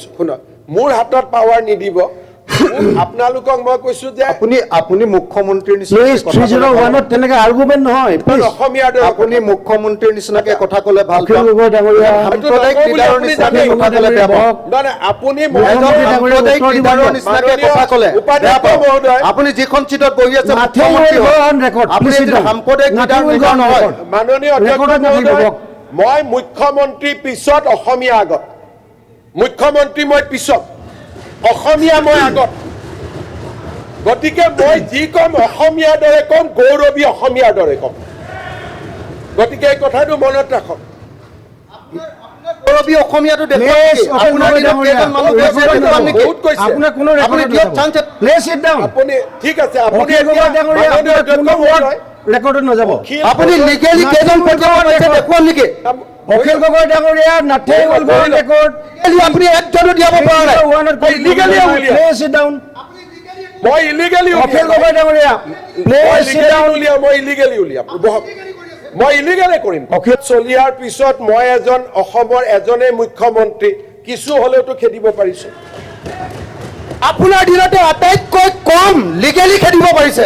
শুনক মোৰ হাতত পাৱাৰ নিদিব আপোনালোকক মই কৈছো যে আপুনি মুখ্যমন্ত্ৰীৰ প্লিজ 301 তেনেকে আৰ্গুমেন্ট নহয় প্লিজ অসমীয়াৰ আপুনি মুখ্যমন্ত্ৰীৰ নিচিনাকে কথা ক'লে ভাল অখিল গগৈ ডাঙৰীয়া সাম্প্ৰদায়িক লিডাৰৰ নিচিনাকে কথা ক'লে বেয়া পাওঁ মানে আপুনি সাম্প্ৰদায়িক লিডাৰৰ নিচিনাকে কথা ক'লে বেয়া পাওঁ আপুনি যিখন চিটত বহি আছে মুখ্যমন্ত্ৰী আপুনি সাম্প্ৰদায়িক লিডাৰ নহয় মাননীয় অধ্যক্ষ মহোদয় মই মুখ্যমন্ত্ৰী পিছত অসমীয়া আগত মুখ্যমন্ত্ৰী মই পিছত অসমীয়া মই আগত গতিকে মই যি কম অসমীয়াৰ দৰে কম গৌৰৱী অসমীয়াৰ দৰে কম গতিকে এই কথাটো মনত ৰাখক গৌৰৱী অসমীয়াটো দেখুৱাওক আপোনাৰ দিনত কেইজন মানুহ বহুত কৈছে আপোনাৰ কোনো আপুনি দিয়ক চান্স প্লিজ সিট ডাউন আপুনি ঠিক আছে আপুনি ৰেকৰ্ডত নাযাব আপুনি লিগেলি কেইজন পৰ্যন্ত পাইছে দেখুৱাওক নেকি অখিল গগৈ ডাঙৰীয়া nothing will go on record আপুনি একজনো দিয়াব পৰা নাই প্লিজ সিট ডাউন মই ইলিগেলি অখিল গগৈ ডাঙৰীয়া প্লিজ সিট ডাউন মই ইলিগেলি উলিয়াম মই ইলিগেলি কৰিম চলিয়াৰ পিছত মই এজন অসমৰ এজনে মুখ্যমন্ত্ৰী কিছু হলেওতো খেদিব পাৰিছো আপোনাৰ দিনতে আটাইতকৈ কম লিগেলি খেদিব পাৰিছে